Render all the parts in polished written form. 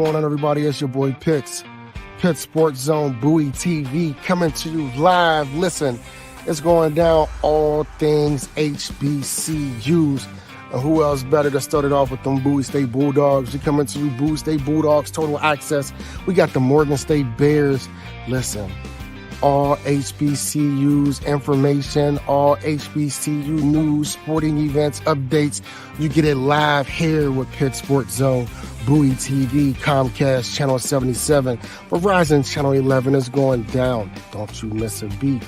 going on, everybody? It's your boy Pitts, Pitt Sports Zone, Bowie TV, coming to you live. Listen, it's going down all things HBCUs. And who else better to start it off with them Bowie State Bulldogs? We coming to you, Bowie State Bulldogs, total access. We got the Morgan State Bears. Listen, all HBCUs information, all HBCU news, sporting events, updates. You get it live here with Pitt Sports Zone, Bowie TV, Comcast Channel 77, Verizon Channel 11 is going down. Don't you miss a beat.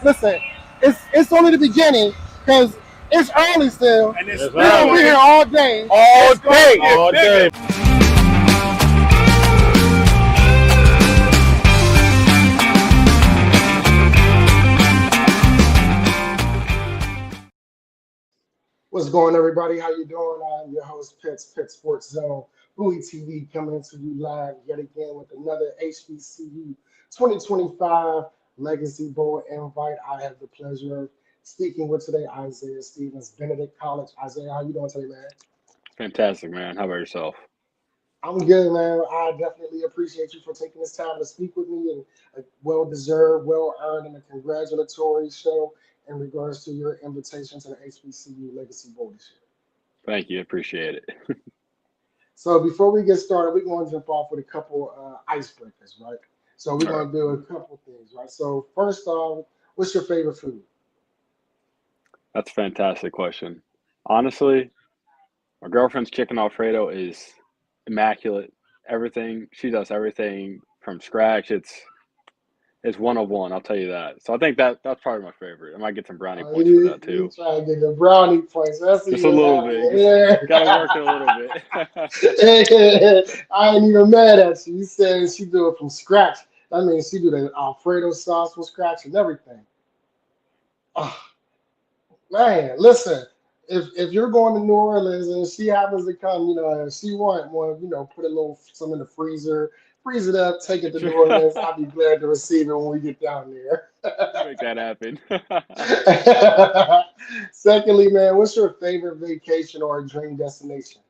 Listen, it's only the beginning because it's early still. And it's we're gonna be here all day. All day. What's going on, everybody? How you doing? I'm your host, Pitt Sports Zone, Bowie TV, coming to you live yet again with another HBCU 2025 Legacy Bowl invite. I have the pleasure of speaking with today Isaiah Stevens, Benedict College. Isaiah, how you doing today, man? Fantastic, man. How about yourself? I'm good, man. I definitely appreciate you for taking this time to speak with me, and a well-deserved, well-earned, and a congratulatory show in regards to your invitation to the HBCU Legacy Bowl this year. Thank you. Appreciate it. So before we get started, we're going to jump off with a couple icebreakers, right? So we're going to do a couple things, right? So first off, what's your favorite food? That's a fantastic question. Honestly, my girlfriend's chicken Alfredo is immaculate. She does everything from scratch. It's 101, I'll tell you that. So I think that's probably my favorrit. I might get some brownie points for that too. You try to get the brownie points. That's just a little bit. Yeah. Gotta work it a little bit. I ain't even mad at you. You said she do it from scratch. That means she do the Alfredo sauce from scratch and everything. Oh, man, listen. If you're going to New Orleans and she happens to come, and she want one, put some in the freezer, freeze it up, take it to New Orleans. I'll be glad to receive it when we get down there. Make that happen. Secondly, man, what's your favorite vacation or dream destination?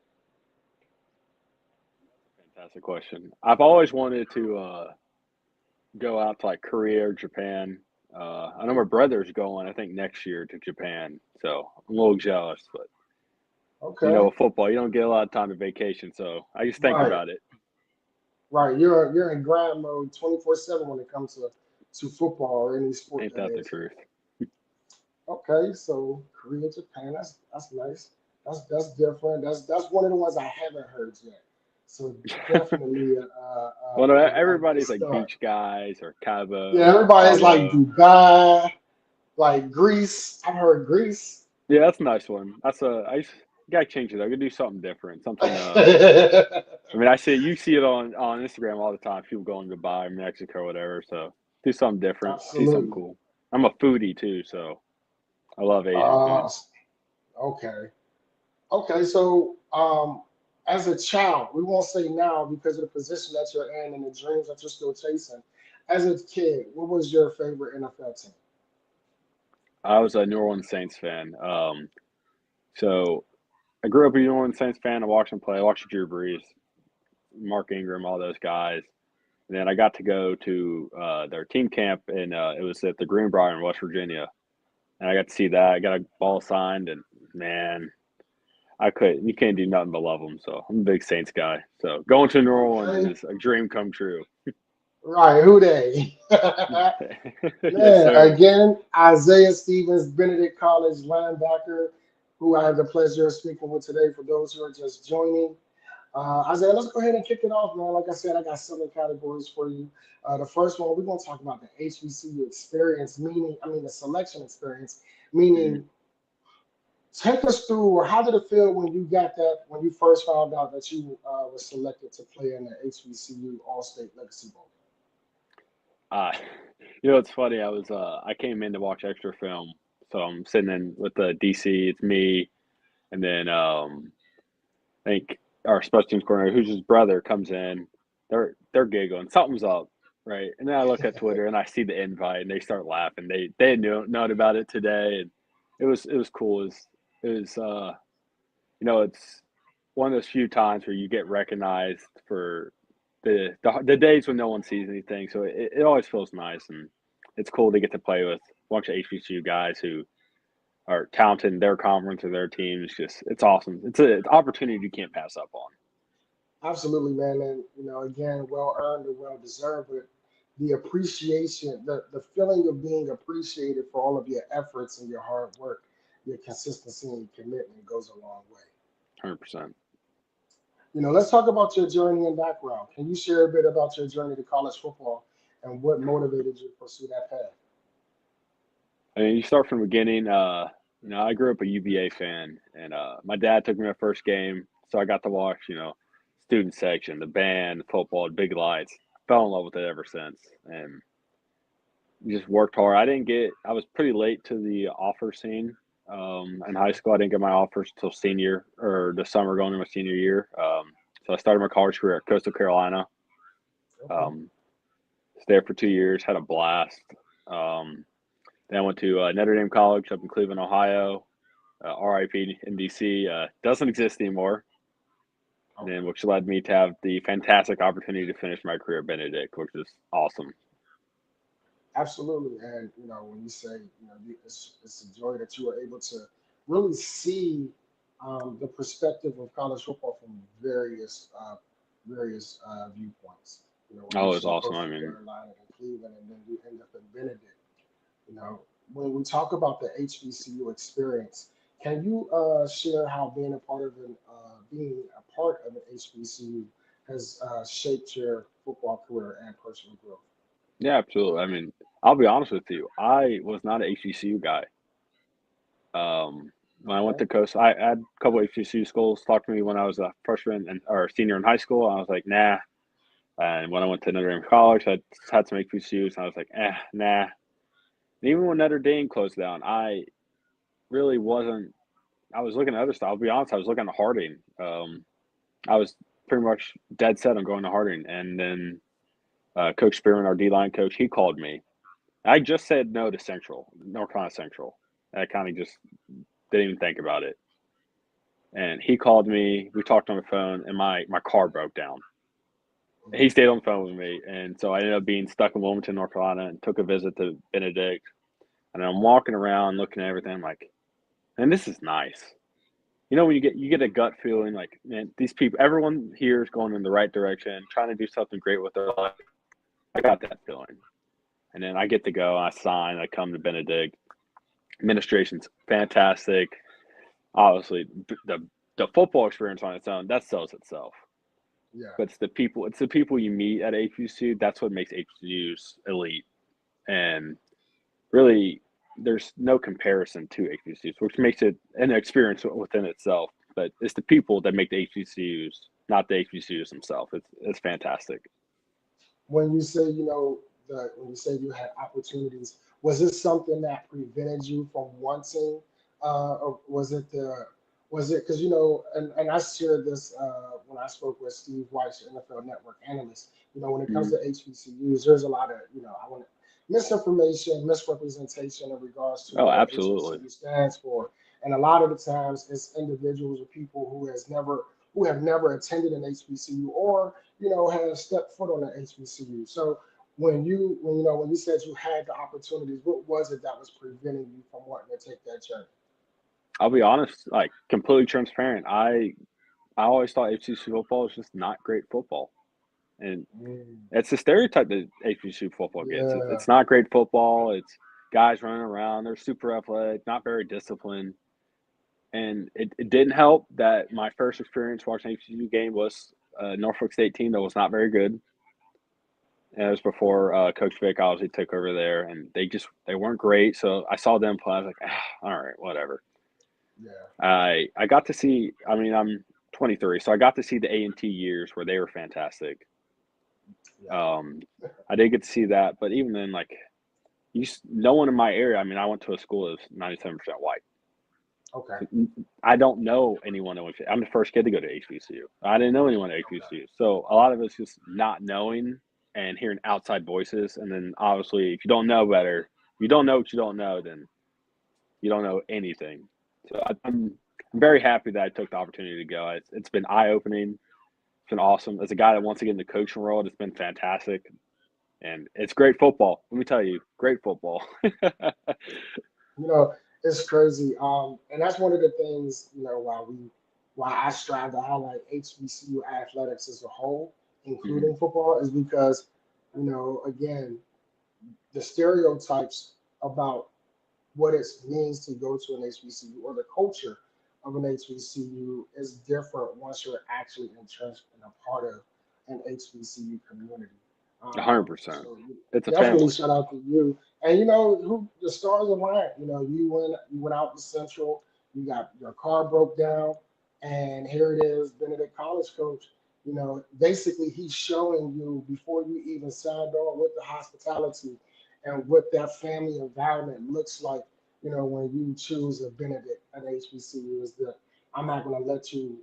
Fantastic question. I've always wanted to go out to like Korea or Japan. I know my brother's going, I think, next year to Japan. So I'm a little jealous, but okay. With football, you don't get a lot of time to vacation, so I just think about it. Right, you're in grind mode 24/7 when it comes to football or any sport. Ain't that the truth? Okay, so Korea, Japan, that's nice. That's different. That's one of the ones I haven't heard yet. So definitely. Well, everybody's like beach guys or Cabo. Yeah, everybody's like Dubai, like Greece. I've heard Greece. Yeah, that's a nice one. You gotta change it. I could do something different. Something. I mean, you see it on Instagram all the time. People going to Dubai, Mexico, or whatever. So do something different. Absolutely. See something cool. I'm a foodie too, so I love Asian food. Okay. So as a child, we won't say now because of the position that you're in and the dreams that you're still chasing. As a kid, what was your favorite NFL team? I was a New Orleans Saints fan. So I grew up a New Orleans Saints fan. I watched them play. I watched Drew Brees, Mark Ingram, all those guys. And then I got to go to their team camp, and it was at the Greenbrier in West Virginia. And I got to see that. I got a ball signed, and man, you can't do nothing but love them. So I'm a big Saints guy. So going to New Orleans is a dream come true. Right, who they? Yes, again, Isaiah Stevens, Benedict College linebacker, who I have the pleasure of speaking with today for those who are just joining. Isaiah, let's go ahead and kick it off, man. Like I said, I got 7 categories for you. The first one, we're going to talk about the HBCU experience, the selection experience, meaning take us through, or how did it feel when you first found out that you were selected to play in the HBCU All-State Legacy Bowl? It's funny. I came in to watch extra film, so I'm sitting in with the DC. It's me, and then I think our special teams coordinator, who's his brother, comes in. They're giggling. Something's up, right? And then I look at Twitter and I see the invite, and they start laughing. They had known about it today, and it was cool. It's one of those few times where you get recognized for the days when no one sees anything. So it always feels nice, and it's cool to get to play with a bunch of HBCU guys who are talented in their conference or their team. It's awesome. It's an opportunity you can't pass up on. Absolutely, man. And, again, well earned and well deserved, but the appreciation, the feeling of being appreciated for all of your efforts and your hard work, your consistency and your commitment goes a long way. 100%. Let's talk about your journey and background. Can you share a bit about your journey to college football and what motivated you to pursue that path? I mean, you start from the beginning. I grew up a UVA fan, and my dad took me my first game, so I got to watch, student section, the band, the football, the big lights. Fell in love with it ever since, and just worked hard. I was pretty late to the offer scene. In high school, I didn't get my offers till senior or the summer going into my senior year. So I started my college career at Coastal Carolina. Okay. Was there for 2 years, had a blast. Then I went to Notre Dame College up in Cleveland, Ohio. RIP NDC doesn't exist anymore. Okay. And which led me to have the fantastic opportunity to finish my career at Benedict, which is awesome. Absolutely. And, when you say, it's a joy that you were able to really see the perspective of college football from various viewpoints. When you Oh, it's saw awesome. I Coastal mean, Carolina and Cleveland, and then you end up in Benedict. You know, when we talk about the HBCU experience, can you share how being a part of an HBCU has shaped your football career and personal growth? yeah, absolutely. I mean, I'll be honest with you. I was not an HBCU guy. When I went Okay. to Coast, I had a couple HBCU schools talk to me when I was a freshman or senior in high school. I was like, nah. And when I went to Notre Dame College, I had some HBCUs, and I was like, nah. And even when Notre Dame closed down, I really wasn't. I was looking at other stuff. I'll be honest. I was looking at Harding. I was pretty much dead set on going to Harding, and then Coach Spearman, our D line coach, he called me. I just said no to Central, North Carolina Central. I kind of just didn't even think about it. And he called me. We talked on the phone, and my car broke down. He Mhm. stayed on the phone with me, and so I ended up being stuck in Wilmington, North Carolina, and took a visit to Benedict. And I'm walking around, looking at everything. I'm like, man, this is nice. When you get a gut feeling like, man, these people, everyone here is going in the right direction, trying to do something great with their life. I got that feeling. And then I get to go, I sign, I come to Benedict. Administration's fantastic. Obviously, the football experience on its own, that sells itself. Yeah. But it's the people you meet at HBCU. That's what makes HBCUs elite. And really, there's no comparison to HBCUs, which makes it an experience within itself. But it's the people that make the HBCUs, not the HBCUs themselves. It's fantastic. When you say, when you say you had opportunities, was this something that prevented you from wanting, or was it because and I shared this when I spoke with Steve Weiss, NFL Network analyst. When it comes Mm. to HBCUs, there's a lot of I want misinformation, misrepresentation in regards to Oh, what an absolutely. HBCU stands for, and a lot of the times it's individuals or people who have never attended an HBCU or have stepped foot on an HBCU. So when you said you had the opportunities, what was it that was preventing you from wanting to take that journey? I'll be honest, like completely transparent. I always thought HBCU football was just not great football, and Mm, it's the stereotype that HBCU football gets. yeah, It's not great football. It's guys running around. They're super athletic, not very disciplined. And it didn't help that my first experience watching HBCU game was a Norfolk State team that was not very good. And it was before Coach Vic obviously took over there, and they weren't great. So I saw them play. I was like, all right, whatever. yeah, I got to see. I mean, I'm 23, so I got to see the A&T years where they were fantastic. yeah. Um, I did get to see that, but even then, like no one in my area. I mean, I went to a school that was 97% white. Okay, So I don't know anyone that went. I'm the first kid to go to HBCU. I didn't know anyone at okay, HBCU. So a lot of it's just not knowing and hearing outside voices. And then obviously, if you don't know better, you don't know what you don't know, then you don't know anything. So I'm very happy that I took the opportunity to go. It's been eye-opening. It's been awesome. As a guy that wants to get in the coaching world, it's been fantastic. And it's great football. Let me tell you, great football. You know, it's crazy. And that's one of the things, why I strive to highlight HBCU athletics as a whole, Mhm. including football, is because, again, the stereotypes about what it means to go to an HBCU or the culture of an HBCU is different once you're actually entrenched and a part of an HBCU community. 100%. So It's a definitely family. shout out to you. And who the stars aligned. You went out to Central. You got your car broke down, and here it is, Benedict College coach. Basically he's showing you before you even signed on what the hospitality and what that family environment looks like. When you choose a Benedict at HBCU, is that I'm not going to let you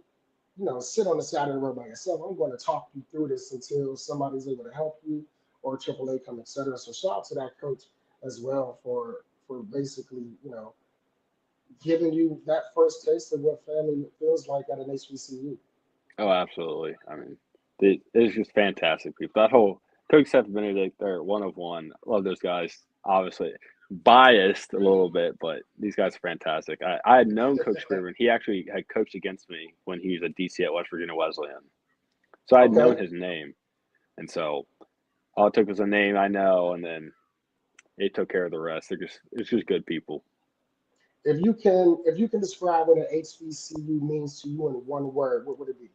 sit on the side of the road by yourself. I'm going to talk you through this until somebody's able to help you or AAA come, et cetera. So shout out to that coach as well for basically, giving you that first taste of what family feels like at an HBCU. Oh, absolutely. I mean, it's just fantastic people. That whole Coach Seth Benedict, they're one of one. Love those guys. Obviously, biased a little bit, but these guys are fantastic. I had known Coach Scriven. He actually had coached against me when he was a DC at West Virginia Wesleyan. So I had known Okay. his name. And so all it took was a name I know, and then it took care of the rest. It's just good people. If you can describe what an HBCU means to you in one word, what would it be?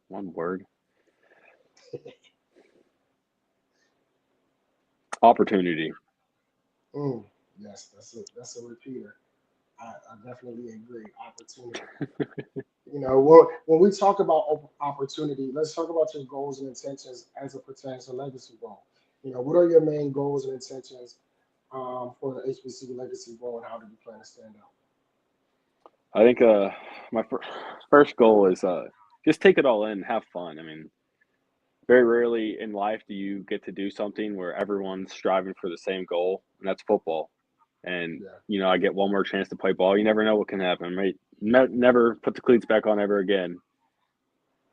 One word. Opportunity. Mm, yes, that's a repeater. I definitely agree. Opportunity. When we talk about opportunity, let's talk about your goals and intentions as it pertains to Legacy Bowl. What are your main goals and intentions for the HBCU Legacy Bowl, and how do you plan to stand out? I think my first goal is just take it all in, and have fun. I mean, very rarely in life do you get to do something where everyone's striving for the same goal, and that's football. And Yeah, I get one more chance to play ball. You never know what can happen. Right? Never put the cleats back on ever again.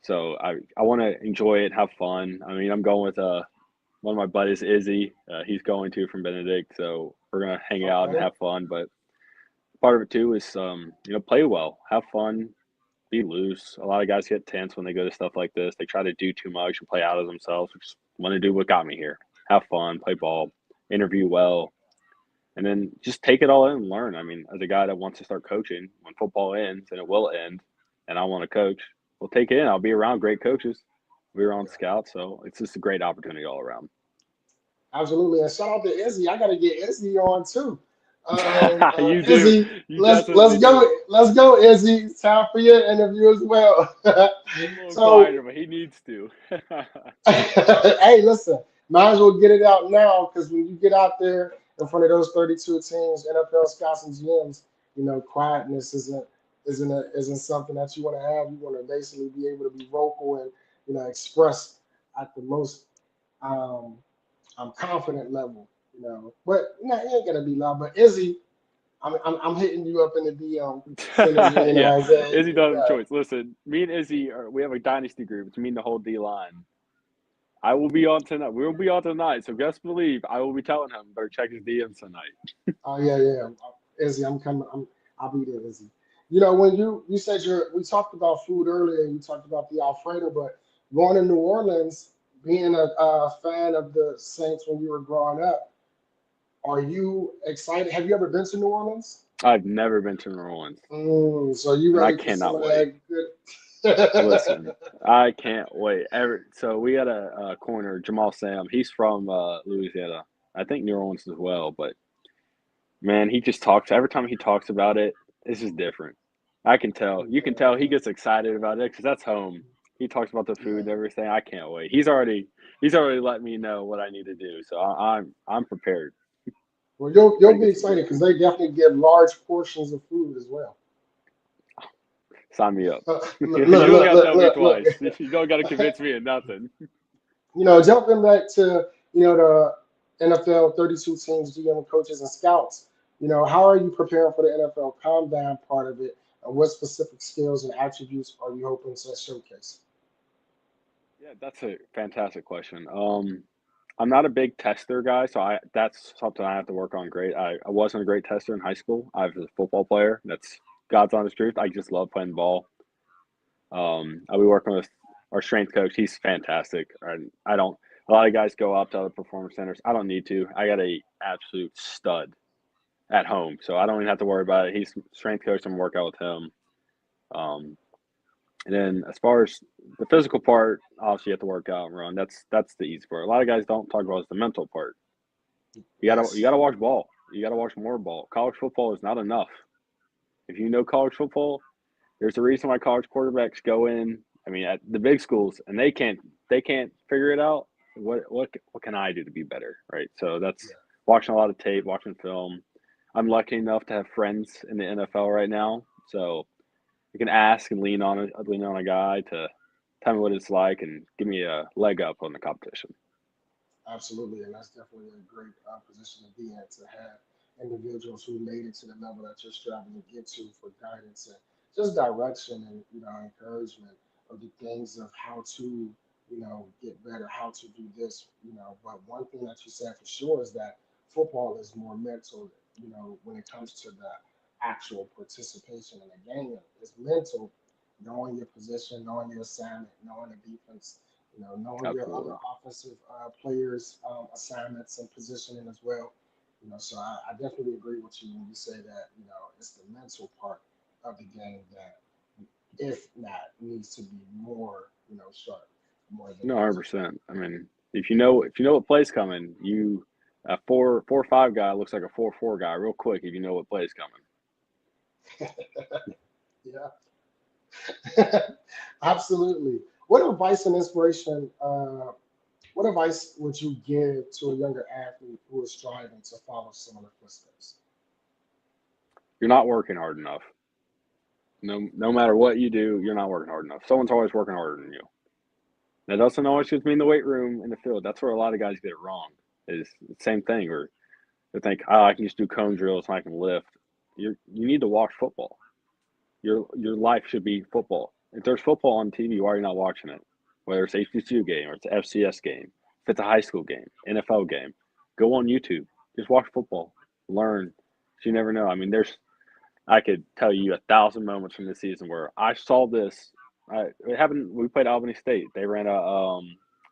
So I want to enjoy it, have fun. I mean, I'm going with one of my buddies, Izzy. He's going to from Benedict, so we're gonna hang out and okay, have fun. But part of it too is play well, have fun, be loose. A lot of guys get tense when they go to stuff like this. They try to do too much and play out of themselves. We just want to do what got me here. Have fun, play ball, interview well, and then just take it all in and learn. I mean, as a guy that wants to start coaching when football ends, and it will end, and I want to coach, we'll take it in. I'll be around great coaches. We're on yeah, scouts, so it's just a great opportunity all around. absolutely. And shout out to Izzy. I got to get Izzy on too. You do. Izzy, You let's definitely let's do. go, let's go, Izzy. It's time for your interview as well. He's a little So quieter, but he needs to. hey, listen, might as well get it out now because when you get out there in front of those 32 teams, NFL scouts and GMs, quietness isn't something that you want to have. You want to basically be able to be vocal and express at the most um, confident level. But you ain't gonna be loud. But Izzy, I'm hitting you up in the DM, sending you, Yeah, Isaiah. Izzy doesn't have a choice. Listen, me and Izzy we have a dynasty group. It's me and the whole D line. I will be on tonight. We will be on tonight. So best believe I will be telling him better check his DMs tonight. Oh yeah, yeah. Izzy, I'm coming. I'll be there, Izzy. When you said we talked about food earlier, and you talked about the Alfredo, but going to New Orleans, being a fan of the Saints when you were growing up, are you excited? Have you ever been to New Orleans? I've never been to New Orleans, So you and I ready for some cannot of wait. that good? Listen, I can't wait. So we had a corner, Jamal Sam. He's from Louisiana. I think New Orleans as well. But man, he just talks. Every time he talks about it, it's just different. I can tell. You can tell he gets excited about it because that's home. He talks about the food Yeah. and everything. I can't wait. He's already let me know what I need to do. So I'm prepared. Well, you'll Ready to be get some excited good because food. they definitely give large portions of food as well. Sign me up. Look, You look, don't look, got to look, tell me look, twice. look. You don't got to convince me of nothing. Jumping back to the NFL 32 teams, GM coaches and scouts. How are you preparing for the NFL Combine part of it, and what specific skills and attributes are you hoping to showcase? Yeah, that's a fantastic question. I'm not a big tester guy, so I that's something I have to work on great. I wasn't a great tester in high school. I was a football player. That's God's honest truth. I just love playing ball. I'll be working with our strength coach. He's fantastic. And I don't. A lot of guys go up to other performance centers. I don't need to. I got a absolute stud at home, so I don't even have to worry about it. He's strength coach. I'm work out with him. Um, and then as far as the physical part, obviously you have to work out and run. That's the easy part. A lot of guys don't talk about is the mental part. You Yes. gotta watch ball. You gotta watch more ball. College football is not enough. If you know college football, there's a reason why college quarterbacks go in. I mean, at the big schools, and they can't figure it out. What can I do to be better, right? So that's Yeah. watching a lot of tape, watching film. I'm lucky enough to have friends in the NFL right now, so you can ask and lean on a guy to tell me what it's like and give me a leg up on the competition. Absolutely, and that's definitely a great position to be in to have individuals who made it to the level that you're striving to get to for guidance and just direction and encouragement of the things of how to get better, how to do this. But one thing that you said for sure is that football is more mental. When it comes to the actual participation in the game, it's mental, knowing your position, knowing your assignment, knowing the defense, knowing your other Absolutely. offensive players' assignments and positioning as well. So I definitely agree with you when you say that, it's the mental part of the game that, if not, needs to be more, sharp, more than No, the physical. 100%. I mean, if you know what play's coming, you a 4-4-5 guy looks like a 4-4 guy real quick if you know what play's coming. Yeah, absolutely. What advice would you give to a younger athlete who is striving to follow similar footsteps? You're not working hard enough. No matter what you do, you're not working hard enough. Someone's always working harder than you. That doesn't always just mean the weight room in the field. That's where a lot of guys get it wrong. Is the same thing where they think, oh, I can just do cone drills and I can lift. You need to watch football. Your life should be football. If there's football on TV, why are you not watching it? Whether it's HBCU game or it's an FCS game, if it's a high school game, NFL game, go on YouTube. Just watch football. Learn. So you never know. I mean, I could tell you 1,000 moments from this season where I saw this. It happened. We played Albany State. They ran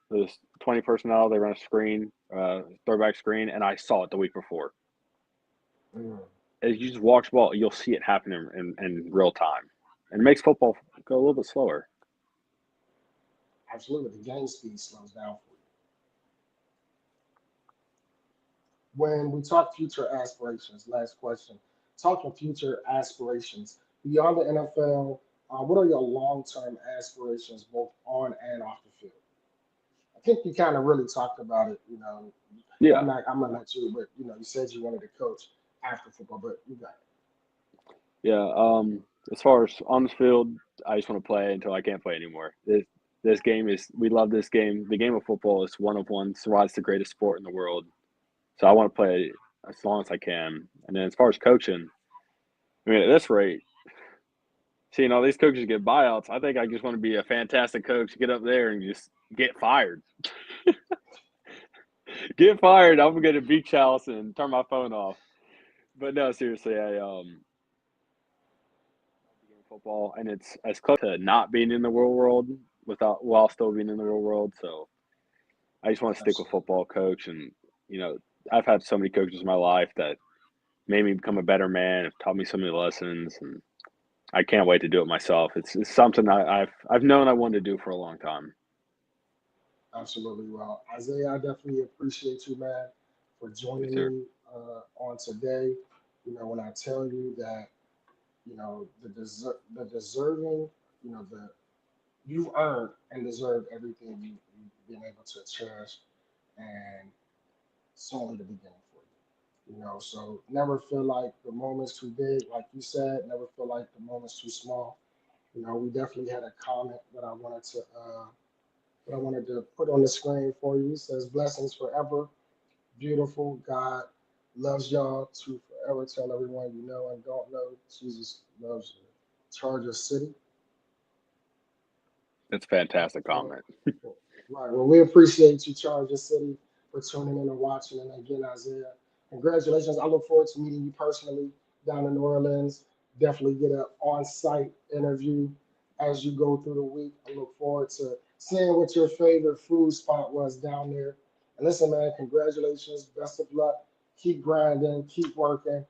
this 20 personnel. They ran a screen, throwback screen, and I saw it the week before. Mm, As you just watch ball, you'll see it happen in real time, and it makes football go a little bit slower. absolutely, the game speed slows down for you. When we talk future aspirations, last question, talking future aspirations beyond the NFL, what are your long-term aspirations both on and off the field? I think you kind of really talked about it. Yeah, I'm gonna let you, but you said you wanted to coach after football, but you got yeah. As far as on the field, I just want to play until I can't play anymore. This game is we love this game. The game of football is one of one. It's why it's the greatest sport in the world. So I want to play as long as I can. And then as far as coaching, I mean, at this rate, seeing all these coaches get buyouts, I think I just want to be a fantastic coach, get up there and just get fired. Get fired. I'm going to beach house and turn my phone off. But no, seriously, I the game of football, and it's as close to not being in the real world without while still being in the real world. So I just want to it. stick with Absolutely. football, coach, and you know, I've had so many coaches in my life that made me become a better man, have taught me so many lessons, and I can't wait to do it myself. It's something I've known I wanted to do for a long time. Absolutely. Well, Isaiah, I definitely appreciate you, man, for Yes, joining sir. me on today. When I tell you that, the deserving, the you've earned and deserved everything you've been able to cherish, and it's only the beginning for you. So never feel like the moment's too big, like you said. Never feel like the moment's too small. We definitely had a comment that I wanted to put on the screen for you. It says blessings forever, beautiful. God loves y'all to ever tell everyone you know and don't know Jesus loves you. Charger City. That's a fantastic Well, comment. right. Well, we appreciate you, Charger City, for tuning in and watching. And again, Isaiah, congratulations. I look forward to meeting you personally down in New Orleans. Definitely get an on-site interview as you go through the week. I look forward to seeing what your favorite food spot was down there. And listen, man, congratulations. Best of luck. Keep grinding, keep working,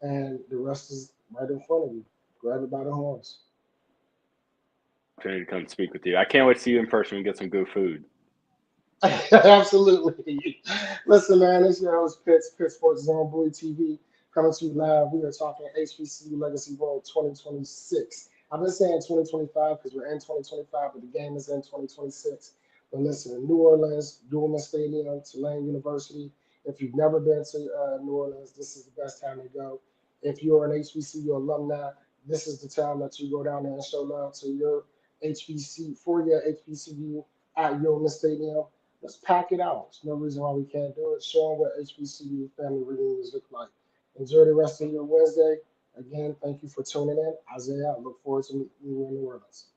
and the rest is right in front of you. Grab it by the horns. Opportunity to come speak with you. I can't wait to see you in person and get some good food. Absolutely. Listen, man, this your host, Pitts Sports Zone, Bowie TV, coming to you live. We are talking HBCU Legacy Bowl 2026. I've been saying 2025 because we're in 2025, but the game is in 2026. But listen, New Orleans, Dual Stadium, Tulane University. If you've never been to New Orleans, this is the best time to go. If you're an HBCU alumni, this is the time that you go down there and show love to your HBC, four-year HBCU at Yulman Stadium. Let's pack it out. There's no reason why we can't do it. Show them what HBCU family reunions look like. Enjoy the rest of your Wednesday. Again, thank you for tuning in. Isaiah, I look forward to meeting you in New Orleans.